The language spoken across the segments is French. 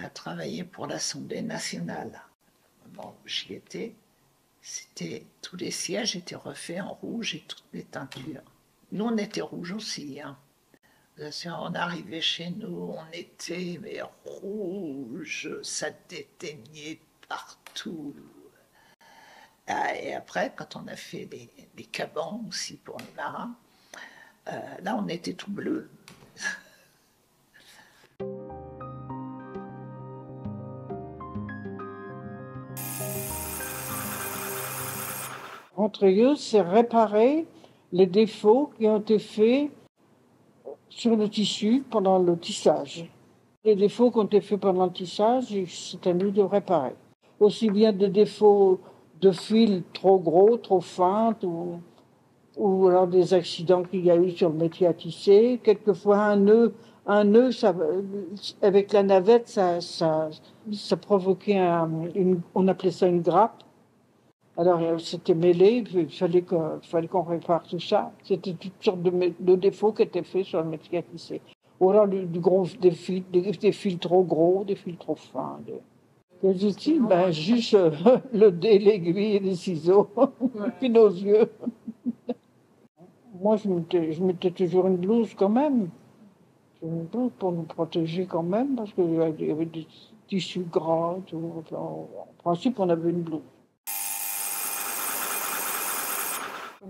à travailler pour l'Assemblée nationale. Au moment où j'y étais, tous les sièges étaient refaits en rouge et toutes les teintures. Nous, on était rouges aussi. Hein. On arrivait chez nous, on était mais rouge, ça déteignait partout. Et après, quand on a fait les cabans aussi pour les marins, là, on était tout bleu. Rentreuse, c'est réparer les défauts qui ont été faits sur le tissu pendant le tissage. Les défauts qui ont été faits pendant le tissage, c'est à nous de réparer. Aussi bien des défauts de fil trop gros, trop fins, ou alors des accidents qu'il y a eu sur le métier à tisser. Quelquefois, un nœud ça, avec la navette, ça provoquait on appelait ça une grappe. Alors, c'était mêlé, il fallait qu'on répare tout ça. C'était toutes sortes de défauts qui étaient faits sur le métier à tisser. Ou alors des fils trop gros, des fils trop fins. Les outils, ben, juste le dé, l'aiguille et les ciseaux, puis nos yeux. Moi, je mettais toujours une blouse quand même. Une blouse pour nous protéger quand même, parce qu'il y avait des tissus gras. Tout. En principe, on avait une blouse.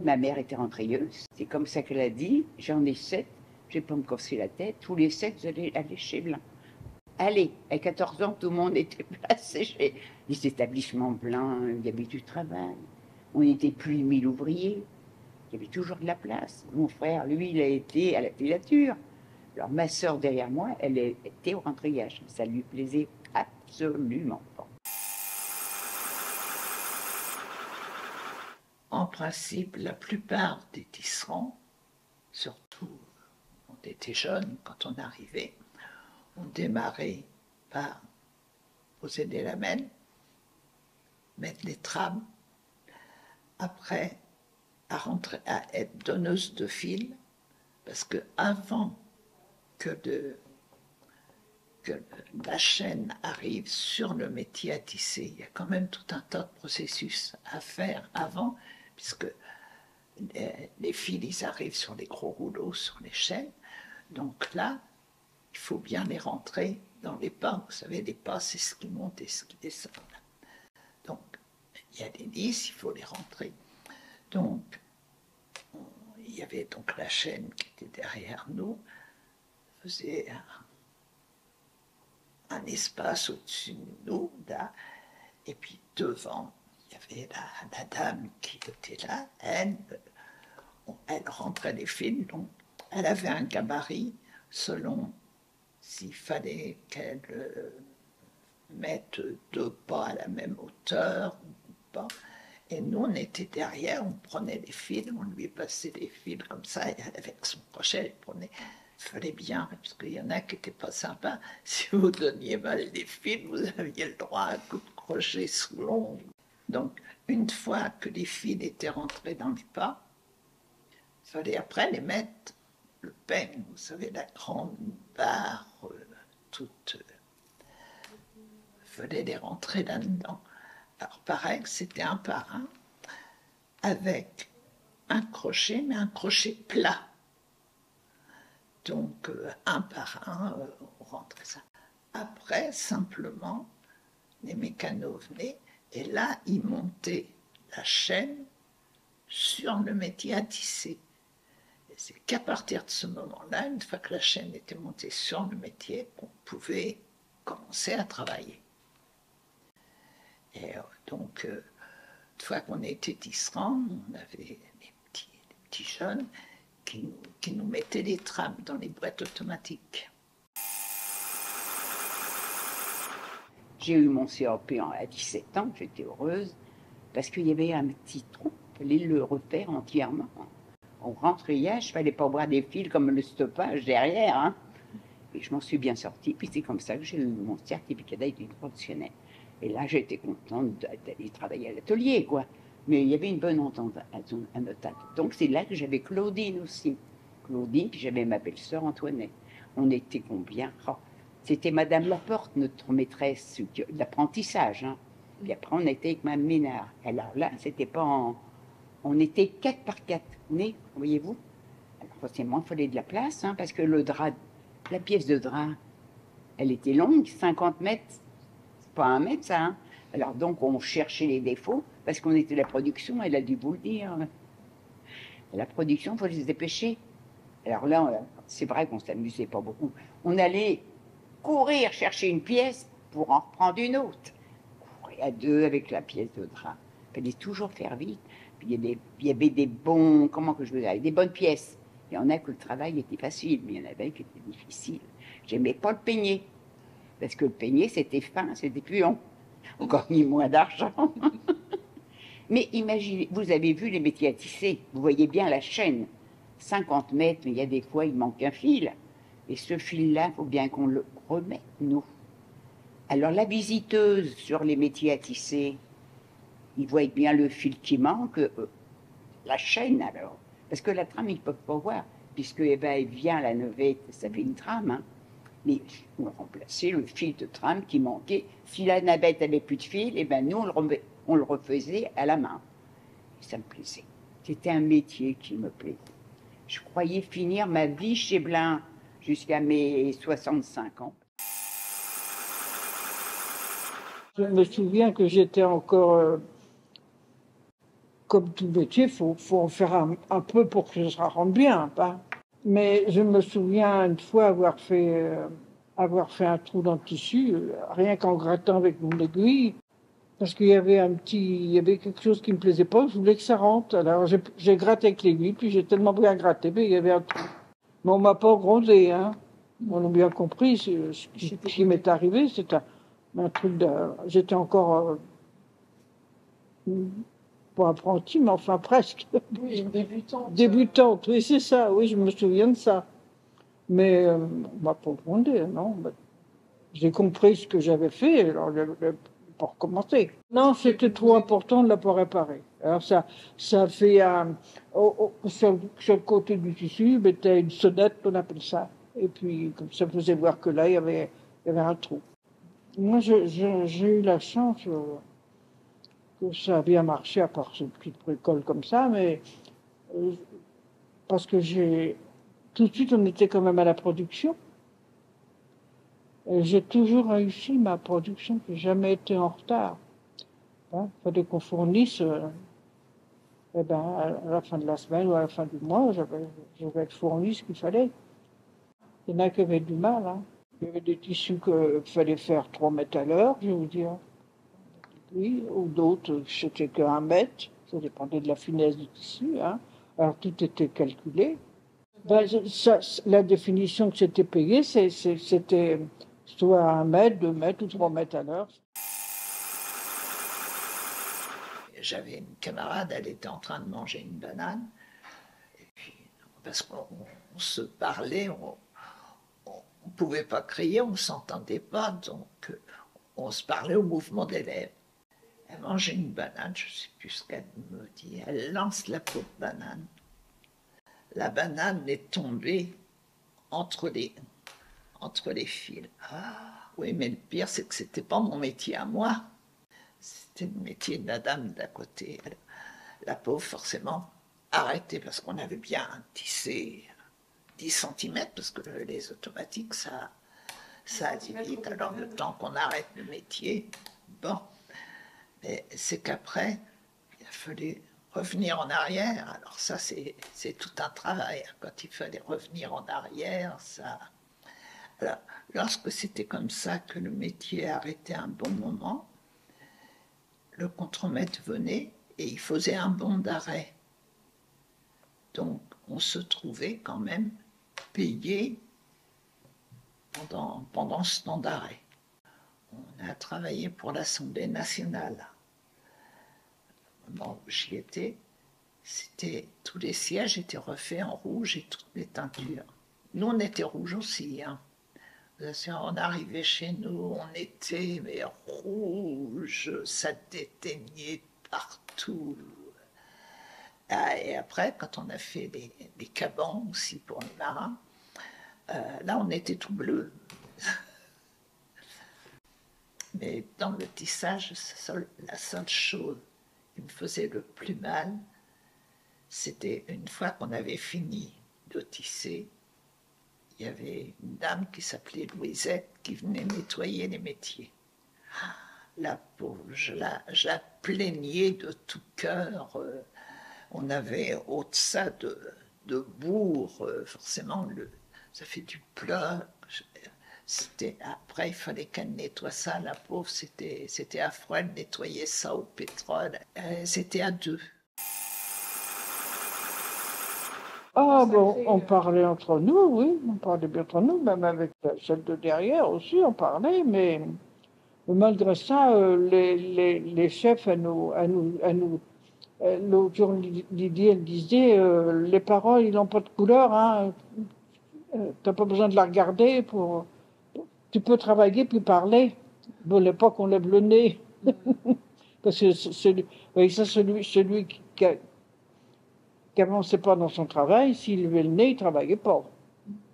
Ma mère était rentrailleuse, c'est comme ça qu'elle a dit, j'en ai 7, je n'ai pas me casser la tête, tous les 7, vous allez aller chez Blanc. Allez, à 14 ans, tout le monde était placé chez les établissements Blanc, il y avait du travail, on était plus de 1000 ouvriers, il y avait toujours de la place. Mon frère, lui, il a été à la filature. Alors ma sœur derrière moi, elle était au rentrayage, ça lui plaisait absolument pas. En principe, la plupart des tisserands, surtout quand on était jeunes, quand on arrivait, on démarrait par poser des lamelles, mettre des trames, après à être donneuse de fil, parce que avant que la chaîne arrive sur le métier à tisser, il y a quand même tout un tas de processus à faire avant, puisque les fils, ils arrivent sur les gros rouleaux, sur les chaînes. Donc là, il faut bien les rentrer dans les pas. Vous savez, les pas, c'est ce qui monte et ce qui descend. Donc, il y a des lisses, il faut les rentrer. Donc, il y avait donc la chaîne qui était derrière nous, faisait un espace au-dessus de nous, là, et puis devant, il y avait la dame qui était là, elle rentrait les fils, donc elle avait un gabarit selon s'il fallait qu'elle mette 2 pas à la même hauteur ou pas. Et nous, on était derrière, on prenait les fils, on lui passait les fils comme ça, et avec son crochet, elle prenait. Il fallait bien, parce qu'il y en a qui n'étaient pas sympas. Si vous donniez mal les fils, vous aviez le droit à un coup de crochet sous l'ongle. Donc, une fois que les fils étaient rentrés dans les pas, il fallait après les mettre, le peigne, vous savez, la grande barre, toute. Il fallait les rentrer là-dedans. Alors, pareil, c'était un par un, avec un crochet, mais un crochet plat. Donc, un par un, on rentrait ça. Après, simplement, les mécanos venaient, et là, ils montaient la chaîne sur le métier à tisser. Et c'est qu'à partir de ce moment-là, une fois que la chaîne était montée sur le métier, qu'on pouvait commencer à travailler. Et donc, une fois qu'on était tisserand, on avait des petits jeunes qui nous mettaient des trames dans les boîtes automatiques. J'ai eu mon CAP à 17 ans, j'étais heureuse, parce qu'il y avait un petit trou, il fallait le refaire entièrement. Au rentrayage, il ne fallait pas boire des fils comme le stoppage derrière. Hein. Et je m'en suis bien sortie, puis c'est comme ça que j'ai eu mon certificat d'aide professionnelle. Et là, j'étais contente d'aller travailler à l'atelier, quoi. Mais il y avait une bonne entente à notre table. Donc c'est là que j'avais Claudine aussi. Claudine, puis j'avais ma belle-sœur Antoinette. On était combien? Oh, C'était Madame Laporte, notre maîtresse d'apprentissage. Hein. Puis après, on était avec Mme Ménard. Alors là, c'était pas en... On était 4 par 4 nez, voyez-vous. Alors forcément, il fallait de la place, hein, parce que le drap, la pièce de drap, elle était longue, 50 mètres. C'est pas 1 mètre, ça. Hein. Alors donc, on cherchait les défauts, parce qu'on était la production, elle a dû vous le dire. La production, il faut se dépêcher. Alors là, c'est vrai qu'on s'amusait pas beaucoup. On allait courir chercher une pièce pour en reprendre une autre. Courir à 2 avec la pièce de drap. Il fallait toujours faire vite. Puis il y avait des bons, comment que je veux dire, des bonnes pièces. Il y en a que le travail était facile, mais il y en avait qui étaient difficiles. J'aimais pas le peigner. Parce que le peigner, c'était fin, c'était puant. On gagnait moins d'argent. Mais imaginez, vous avez vu les métiers à tisser. Vous voyez bien la chaîne. 50 mètres, mais il y a des fois, il manque un fil. Et ce fil-là, il faut bien qu'on le remette, nous. Alors la visiteuse sur les métiers à tisser, ils voient bien le fil qui manque, la chaîne alors. Parce que la trame, ils ne peuvent pas voir, puisque eh ben, elle vient la navette, ça fait une trame. Hein. Mais on remplaçait le fil de trame qui manquait. Si la navette avait plus de fil, eh ben, nous, on le refaisait à la main. Et ça me plaisait. C'était un métier qui me plaisait. Je croyais finir ma vie chez Blin jusqu'à mes 65 ans. Je me souviens que j'étais encore, comme tout métier, il faut en faire un peu pour que ça rentre bien. Pas. Mais je me souviens une fois avoir fait un trou dans le tissu, rien qu'en grattant avec mon aiguille, parce qu'il y avait quelque chose qui me plaisait pas, je voulais que ça rentre. Alors j'ai gratté avec l'aiguille, puis j'ai tellement bien gratté, mais il y avait un trou. Mais on m'a pas grondé, hein. On a bien compris ce qui m'est arrivé, c'est un truc de... J'étais encore pas apprentie, mais enfin presque. Oui, une débutante. Débutante, oui, c'est ça, oui, je me souviens de ça. Mais on m'a pas grondé, non. J'ai compris ce que j'avais fait, alors pour recommencer. Non, c'était trop important de ne la pas réparer. Alors ça fait sur le côté du tissu, mettait une sonnette, on appelle ça. Et puis, comme ça faisait voir que là, il y avait un trou. Moi, j'ai eu la chance que ça a bien marché, à part cette petite bricole comme ça, mais parce que tout de suite, on était quand même à la production. Et j'ai toujours réussi ma production, j'ai jamais été en retard. Il fallait qu'on fournisse, à la fin de la semaine ou à la fin du mois, j'avais fourni ce qu'il fallait. Il y en a qui avaient du mal. Hein. Il y avait des tissus qu'il fallait faire 3 mètres à l'heure, je vais vous dire. Oui, ou d'autres, c'était qu'1 mètre. Ça dépendait de la finesse du tissu. Hein. Alors tout était calculé. La définition que c'était payé, c'était soit 1 mètre, 2 mètres ou 3 mètres à l'heure. J'avais une camarade, elle était en train de manger une banane. Et puis, parce qu'on se parlait, on ne pouvait pas crier, on ne s'entendait pas, donc on se parlait au mouvement des lèvres. Elle mangeait une banane, je ne sais plus ce qu'elle me dit. Elle lance la peau de banane. La banane est tombée entre les fils. Ah, oui, mais le pire, c'est que c'était pas mon métier à moi. C'était le métier de la dame d'à côté. La pauvre, forcément, arrêtée parce qu'on avait bien tissé 10 cm, parce que les automatiques, ça allait vite. Alors, le temps qu'on arrête le métier, bon. Mais c'est qu'après, il a fallu revenir en arrière. Alors ça, c'est tout un travail. Quand il fallait revenir en arrière, ça... Alors, lorsque c'était comme ça que le métier arrêtait un bon moment, le contremaître venait et il faisait un bond d'arrêt. Donc, on se trouvait quand même payé pendant ce temps d'arrêt. On a travaillé pour l'Assemblée nationale. Au moment où j'y étais, tous les sièges étaient refaits en rouge et toutes les teintures. Nous, on était rouges aussi. Hein. On arrivait chez nous, on était mais rouge, ça déteignait partout. Et après, quand on a fait des cabans aussi pour les marins, là, on était tout bleu. Mais dans le tissage, la seule chose qui me faisait le plus mal, c'était une fois qu'on avait fini de tisser, il y avait une dame qui s'appelait Louisette qui venait nettoyer les métiers. La pauvre, je la plaignais de tout cœur. On avait au-delà de bourre, forcément, ça fait du pleur. Après, il fallait qu'elle nettoie ça, la pauvre, c'était affreux, elle nettoyait ça au pétrole. C'était à deux. Ah bon, on parlait entre nous, oui, on parlait bien entre nous, même avec celle de derrière aussi, on parlait, mais malgré ça, les chefs, l'autre jour, Lydie, elle disait, les paroles, ils n'ont pas de couleur, hein, t'as pas besoin de la regarder tu peux travailler puis parler. Bon, l'époque, on lève le nez. Parce que celui qui avançait pas dans son travail, s'il levait le nez, il travaillait pas.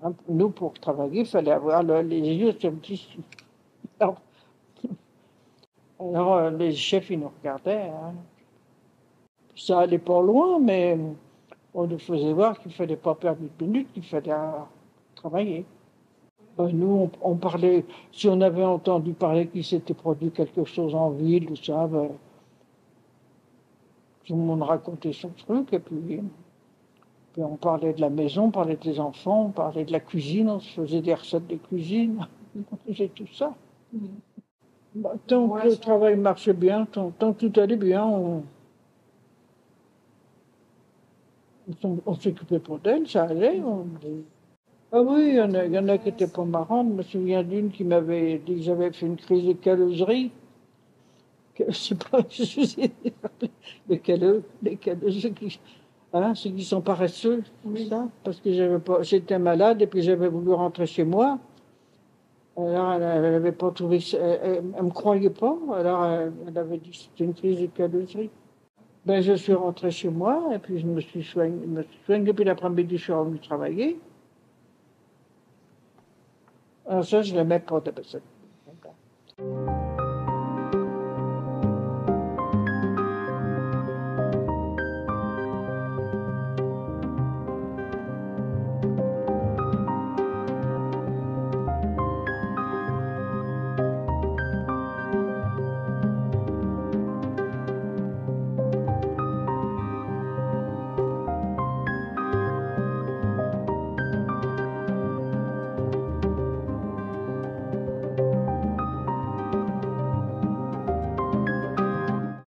Hein, nous, pour travailler, il fallait avoir les yeux sur le tissu. Alors, les chefs, ils nous regardaient. Hein. Ça allait pas loin, mais on nous faisait voir qu'il fallait pas perdre une minute, qu'il fallait travailler. Nous, on parlait, si on avait entendu parler qu'il s'était produit quelque chose en ville, ou ça, tout le monde racontait son truc, et puis on parlait de la maison, on parlait des enfants, on parlait de la cuisine, on se faisait des recettes de cuisine, on faisait tout ça. Tant que le travail marchait bien, tant que tout allait bien, on s'occupait pour d'elle, ça allait. Ah oui, il y en a qui étaient pas marrantes. Je me souviens d'une qui m'avait dit que j'avais fait une crise de caleuserie. Je sais pas, les caleux, ceux qui sont paresseux, ça, parce que j'étais malade et puis j'avais voulu rentrer chez moi. Alors elle avait pas trouvé, elle me croyait pas. Alors elle avait dit que c'était une crise de caleuserie. Je suis rentrée chez moi et puis je me suis soignée, puis l'après-midi je suis revenue travailler. Alors ça, je l'aimais pas de personne.